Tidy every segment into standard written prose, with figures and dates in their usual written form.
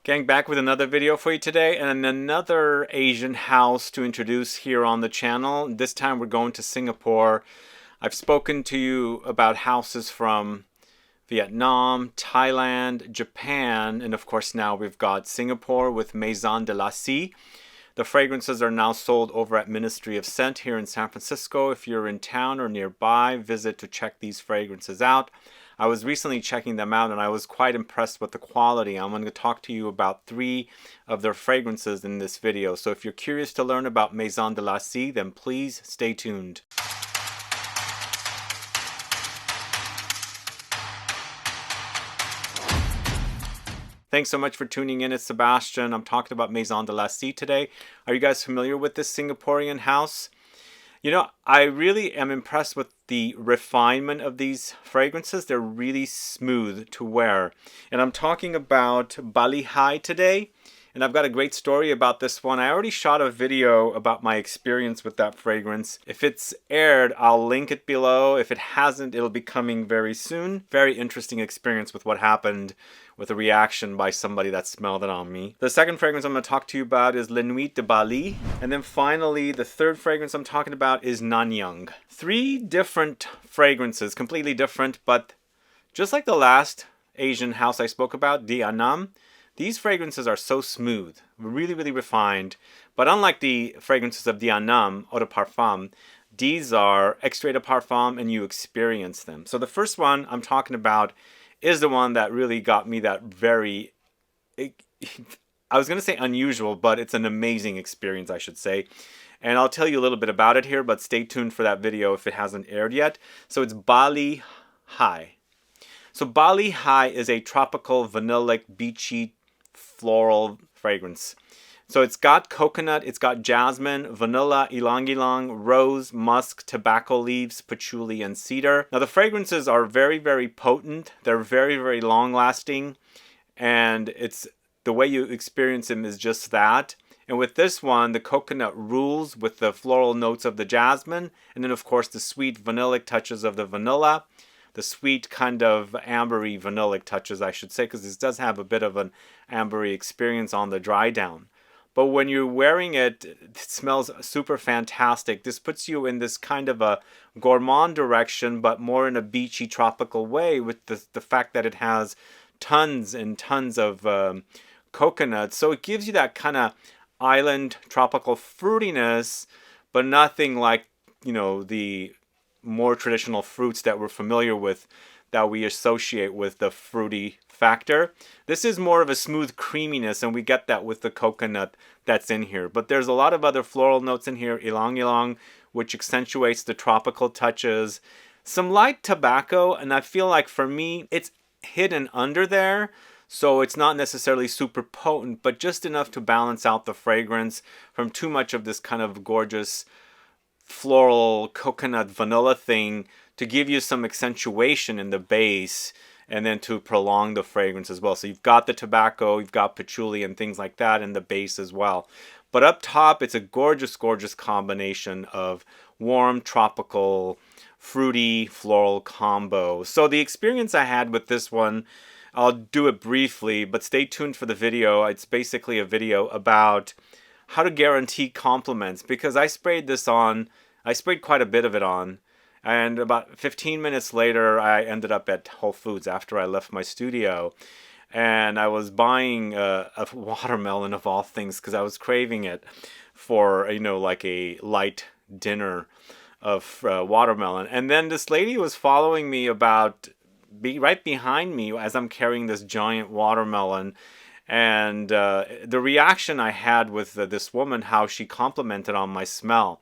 Getting back with another video for you today, and another Asian house to introduce here on the channel. This time we're going to Singapore. I've spoken to you about houses from Vietnam, Thailand, Japan, and of course now we've got Singapore with Maison de l'ASIE. The fragrances are now sold over at Ministry of Scent here in San Francisco. If you're in town or nearby, visit to check these fragrances out. I was recently checking them out and I was quite impressed with the quality. I'm going to talk to you about 3 of their fragrances in this video. So if you're curious to learn about Maison de l'ASIE, then please stay tuned. Thanks so much for tuning in. It's Sebastian. I'm talking about Maison de l'ASIE today. Are you guys familiar with this Singaporean house? You know, I really am impressed with the refinement of these fragrances. They're really smooth to wear. And I'm talking about Bali High today. And I've got a great story about this one. I already shot a video about my experience with that fragrance. If it's aired, I'll link it below. If it hasn't, it'll be coming very soon. Very interesting experience with what happened with a reaction by somebody that smelled it on me. The second fragrance I'm going to talk to you about is Les Nuits de Bali. And then finally, the third fragrance I'm talking about is Nanyang. 3 different fragrances, completely different, but just like the last Asian house I spoke about, Vietnam, these fragrances are so smooth, really, really refined. But unlike the fragrances of Vietnam, Eau de Parfum, these are Extrait de Parfum and you experience them. So the first one I'm talking about is the one that really got me that very, I was going to say unusual, but it's an amazing experience, I should say. And I'll tell you a little bit about it here, but stay tuned for that video if it hasn't aired yet. So it's Bali High. So Bali High is a tropical, vanillic, beachy, floral fragrance. So it's got coconut, it's got jasmine, vanilla, ylang-ylang, rose, musk, tobacco leaves, patchouli, and cedar. Now the fragrances are very, very potent. They're very, very long-lasting. And it's the way you experience them is just that. And with this one, the coconut rules with the floral notes of the jasmine. And then, of course, the sweet vanillic touches of the vanilla. The sweet kind of ambery vanillic touches, I should say, because this does have a bit of an ambery experience on the dry down. But when you're wearing it, it smells super fantastic. This puts you in this kind of a gourmand direction, but more in a beachy tropical way with the fact that it has tons and tons of coconut. So it gives you that kind of island tropical fruitiness, but nothing like, you know, the more traditional fruits that we're familiar with, that we associate with the fruity factor. This is more of a smooth creaminess, and we get that with the coconut that's in here. But there's a lot of other floral notes in here, Ylang-Ylang, which accentuates the tropical touches. Some light tobacco, and I feel like for me, it's hidden under there. So it's not necessarily super potent, but just enough to balance out the fragrance from too much of this kind of gorgeous floral coconut vanilla thing to give you some accentuation in the base and then to prolong the fragrance as well. So you've got the tobacco, you've got patchouli and things like that in the base as well. But up top, it's a gorgeous, gorgeous combination of warm, tropical, fruity, floral combo. So the experience I had with this one, I'll do it briefly, but stay tuned for the video. It's basically a video about how to guarantee compliments, because I sprayed quite a bit of it on, and about 15 minutes later I ended up at Whole Foods after I left my studio, and I was buying a watermelon of all things because I was craving it for, you know, like a light dinner of watermelon. And then this lady was following me right behind me as I'm carrying this giant watermelon. And the reaction I had with this woman, how she complimented on my smell,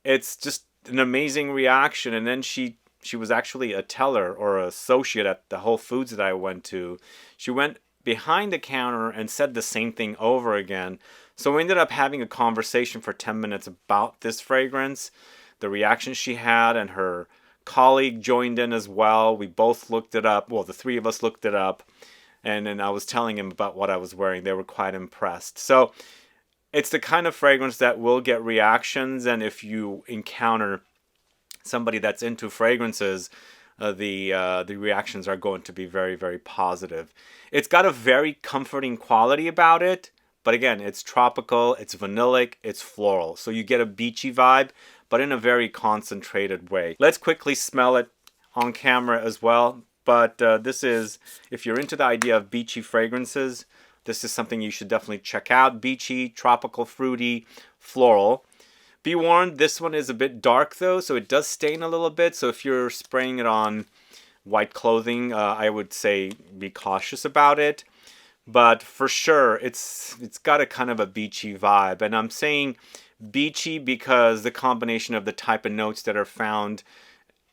it's just an amazing reaction. And then she was actually a teller or an associate at the Whole Foods that I went to. She went behind the counter and said the same thing over again. So we ended up having a conversation for 10 minutes about this fragrance, the reaction she had, and her colleague joined in as well. We both looked it up. Well, the 3 of us looked it up. And then I was telling him about what I was wearing. They were quite impressed. So it's the kind of fragrance that will get reactions. And if you encounter somebody that's into fragrances, the reactions are going to be very, very positive. It's got a very comforting quality about it, but again, it's tropical, it's vanillic, it's floral. So you get a beachy vibe, but in a very concentrated way. Let's quickly smell it on camera as well. But this is, if you're into the idea of beachy fragrances, this is something you should definitely check out. Beachy, tropical, fruity, floral. Be warned, this one is a bit dark though, so it does stain a little bit. So if you're spraying it on white clothing, I would say be cautious about it. But for sure, it's got a kind of a beachy vibe. And I'm saying beachy because the combination of the type of notes that are found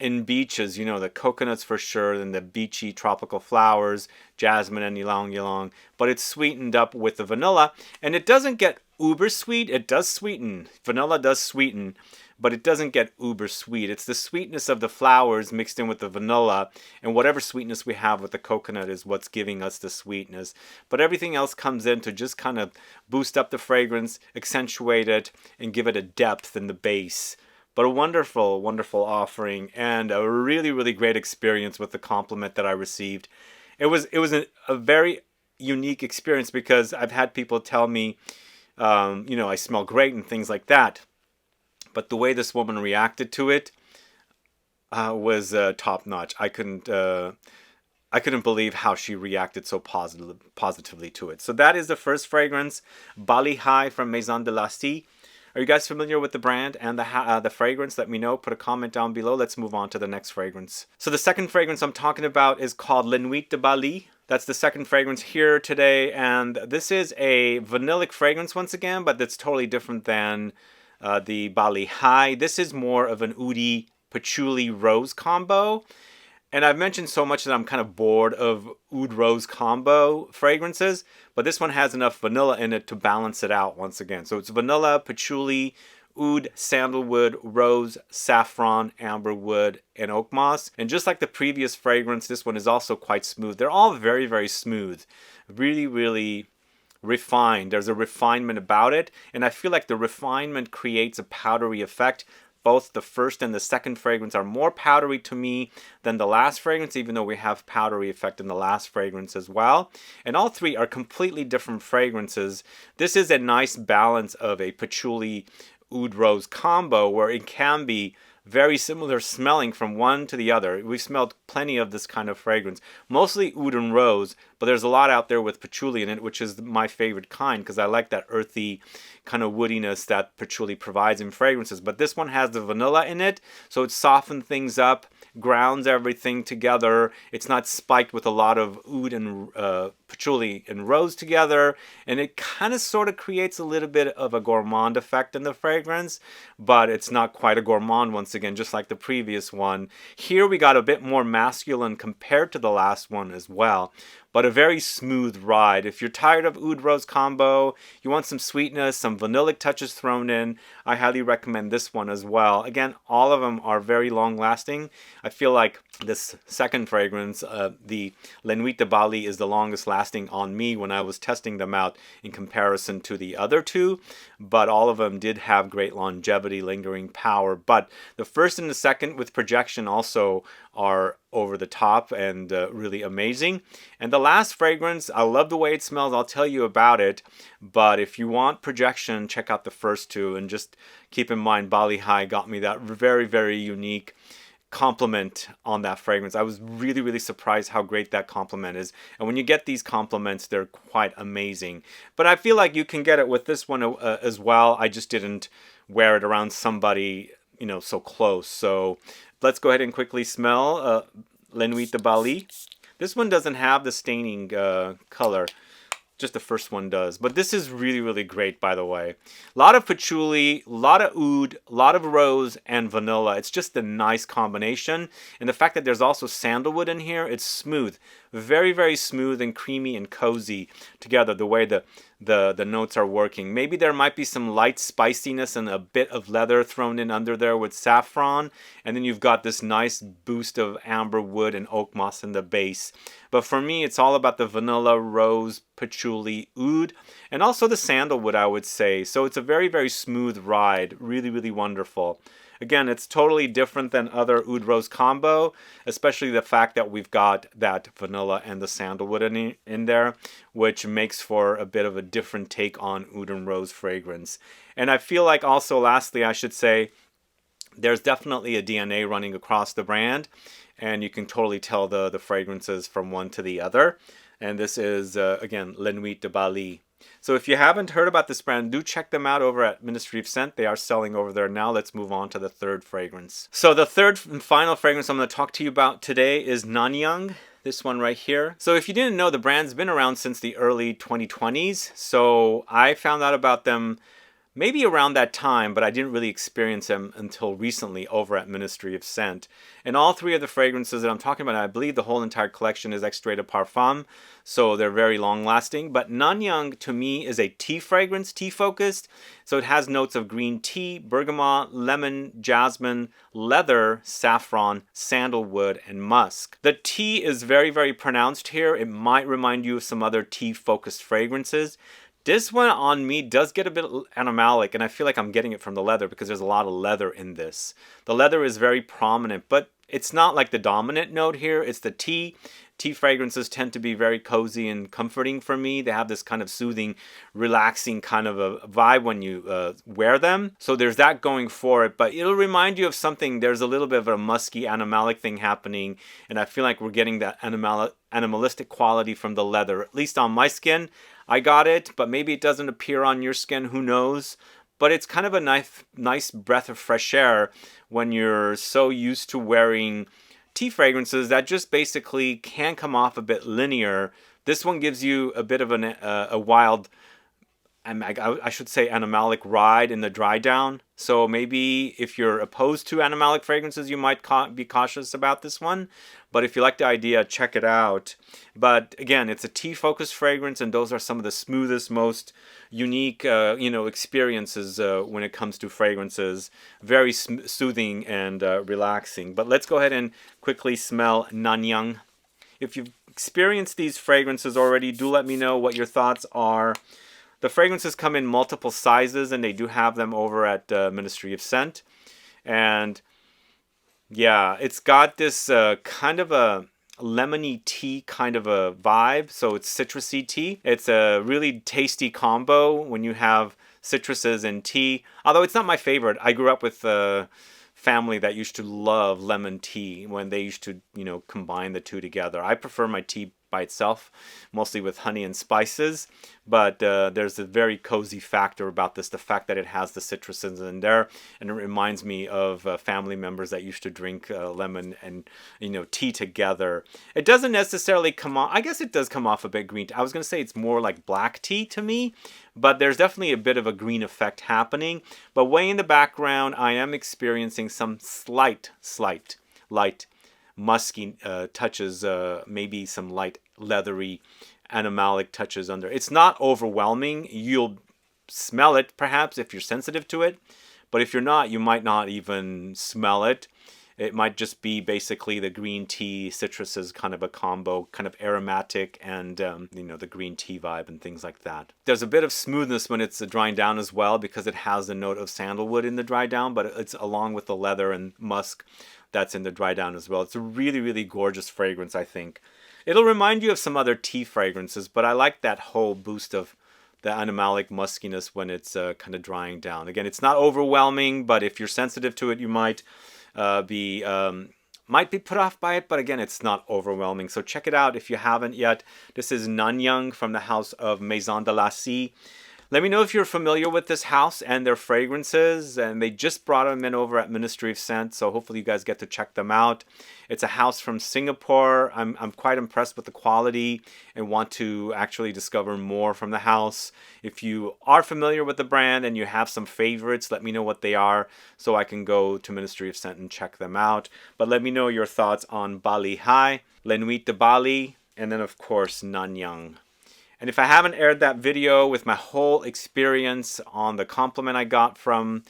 in beaches, you know, the coconuts for sure, and the beachy tropical flowers, jasmine and ylang-ylang, but it's sweetened up with the vanilla, and it doesn't get uber sweet. It does sweeten. Vanilla does sweeten, but it doesn't get uber sweet. It's the sweetness of the flowers mixed in with the vanilla, and whatever sweetness we have with the coconut is what's giving us the sweetness. But everything else comes in to just kind of boost up the fragrance, accentuate it, and give it a depth in the base. But a wonderful, wonderful offering, and a really, really great experience with the compliment that I received. It was a very unique experience because I've had people tell me, you know, I smell great and things like that. But the way this woman reacted to it was top notch. I couldn't believe how she reacted so positively to it. So that is the first fragrance, Bali High from Maison de l'ASIE. Are you guys familiar with the brand and the fragrance? Let me know. Put a comment down below. Let's move on to the next fragrance. So the second fragrance I'm talking about is called Les Nuits de Bali. That's the second fragrance here today. And this is a vanillic fragrance once again, but that's totally different than the Bali High. This is more of an oudi patchouli rose combo. And I've mentioned so much that I'm kind of bored of oud rose combo fragrances, but this one has enough vanilla in it to balance it out once again. So it's vanilla, patchouli, oud, sandalwood, rose, saffron, amberwood, and oakmoss. And just like the previous fragrance, this one is also quite smooth. They're all very, very smooth. Really, really refined. There's a refinement about it, and I feel like the refinement creates a powdery effect. Both the first and the second fragrance are more powdery to me than the last fragrance, even though we have powdery effect in the last fragrance as well. And all three are completely different fragrances. This is a nice balance of a patchouli oud rose combo where it can be very similar smelling from one to the other. We've smelled plenty of this kind of fragrance, mostly oud and rose, but there's a lot out there with patchouli in it, which is my favorite kind because I like that earthy kind of woodiness that patchouli provides in fragrances. But this one has the vanilla in it, so it softens things up, grounds everything together. It's not spiked with a lot of oud and patchouli and rose together, and it kind of sort of creates a little bit of a gourmand effect in the fragrance, but it's not quite a gourmand once again, just like the previous one. Here we got a bit more masculine compared to the last one as well, but a very smooth ride. If you're tired of oud rose combo, you want some sweetness, some vanillic touches thrown in, I highly recommend this one as well. Again, all of them are very long lasting. I feel like this second fragrance, the Les Nuits de Bali, is the longest lasting on me when I was testing them out in comparison to the other two, but all of them did have great longevity, lingering power. But the first and the second with projection also are over the top and really amazing. And the last fragrance, I love the way it smells. I'll tell you about it. But if you want projection, check out the first two. And just keep in mind, Bali High got me that very, very unique compliment on that fragrance. I was really, really surprised how great that compliment is. And when you get these compliments, they're quite amazing. But I feel like you can get it with this one as well. I just didn't wear it around somebody, you know, so close. So let's go ahead and quickly smell Les Nuits de Bali. This one doesn't have the staining color. Just the first one does. But this is really, really great, by the way. A lot of patchouli, a lot of oud, a lot of rose, and vanilla. It's just a nice combination. And the fact that there's also sandalwood in here, it's smooth. Very, very smooth and creamy and cozy together, the way the notes are working. Maybe there might be some light spiciness and a bit of leather thrown in under there with saffron. And then you've got this nice boost of amberwood and oakmoss in the base. But for me, it's all about the vanilla, rose, patchouli, oud, and also the sandalwood, I would say. So it's a very, very smooth ride. Really, really wonderful. Again, it's totally different than other Oud Rose combo, especially the fact that we've got that vanilla and the sandalwood in there, which makes for a bit of a different take on Oud and Rose fragrance. And I feel like also, lastly, I should say, there's definitely a DNA running across the brand, and you can totally tell the fragrances from one to the other. And this is, again, Les Nuits de Bali. So if you haven't heard about this brand, do check them out over at Ministry of Scent. They are selling over there now. Let's move on to the third fragrance. So the third and final fragrance I'm going to talk to you about today is Nanyang. This one right here. So if you didn't know, the brand's been around since the early 2020s. So I found out about them maybe around that time, but I didn't really experience them until recently over at Ministry of Scent. And all three of the fragrances that I'm talking about, I believe the whole entire collection is Extrait de Parfum, so they're very long lasting. But Nanyang to me is a tea fragrance, tea focused. So it has notes of green tea, bergamot, lemon, jasmine, leather, saffron, sandalwood, and musk. The tea is very, very pronounced here. It might remind you of some other tea focused fragrances. This one on me does get a bit animalic, and I feel like I'm getting it from the leather because there's a lot of leather in this. The leather is very prominent, but it's not like the dominant note here. It's the tea. Tea fragrances tend to be very cozy and comforting for me. They have this kind of soothing, relaxing kind of a vibe when you wear them. So there's that going for it, but it'll remind you of something. There's a little bit of a musky, animalic thing happening, and I feel like we're getting that animalistic quality from the leather, at least on my skin. I got it, but maybe it doesn't appear on your skin, who knows? But it's kind of a nice breath of fresh air when you're so used to wearing tea fragrances that just basically can come off a bit linear. This one gives you a bit of a wild, I should say, animalic ride in the dry down. So maybe if you're opposed to animalic fragrances, you might be cautious about this one. But if you like the idea, check it out. But again, it's a tea-focused fragrance, and those are some of the smoothest, most unique, experiences when it comes to fragrances. Very soothing and relaxing. But let's go ahead and quickly smell Nanyang. If you've experienced these fragrances already, do let me know what your thoughts are. The fragrances come in multiple sizes, and they do have them over at Ministry of Scent. And yeah, it's got this kind of a lemony tea kind of a vibe. So it's citrusy tea. It's a really tasty combo when you have citruses and tea. Although it's not my favorite. I grew up with a family that used to love lemon tea when they used to, combine the two together. I prefer my tea by itself, mostly with honey and spices, but there's a very cozy factor about this, the fact that it has the citruses in there, and it reminds me of family members that used to drink lemon and tea together. It doesn't necessarily come off, I guess it does come off a bit green. I was going to say it's more like black tea to me, but there's definitely a bit of a green effect happening. But way in the background, I am experiencing some slight light musky touches, maybe some light leathery animalic touches under. It's not overwhelming. You'll smell it perhaps if you're sensitive to it, but if you're not, you might not even smell it. It might just be basically the green tea citruses kind of a combo, kind of aromatic and the green tea vibe and things like that. There's a bit of smoothness when it's drying down as well, because it has the note of sandalwood in the dry down, but it's along with the leather and musk that's in the dry down as well. It's a really, really gorgeous fragrance, I think. It'll remind you of some other tea fragrances, but I like that whole boost of the animalic muskiness when it's kind of drying down. Again, it's not overwhelming, but if you're sensitive to it, you might be put off by it. But again, it's not overwhelming. So check it out if you haven't yet. This is Nanyang from the house of Maison de l'ASIE. Let me know if you're familiar with this house and their fragrances, and they just brought them in over at Ministry of Scent, so hopefully you guys get to check them out. It's a house from Singapore. I'm quite impressed with the quality and want to actually discover more from the house. If you are familiar with the brand and you have some favorites, let me know what they are so I can go to Ministry of Scent and check them out. But let me know your thoughts on Bali High, Les Nuits de Bali, and then of course Nanyang. And if I haven't aired that video with my whole experience on the compliment I got from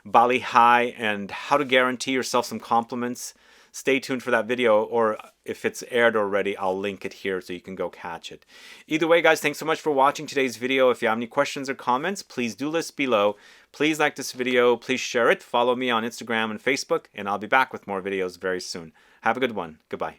Bali High and how to guarantee yourself some compliments, stay tuned for that video, or if it's aired already, I'll link it here so you can go catch it. Either way, guys, thanks so much for watching today's video. If you have any questions or comments, please do list below. Please like this video, please share it, follow me on Instagram and Facebook, and I'll be back with more videos very soon. Have a good one. Goodbye.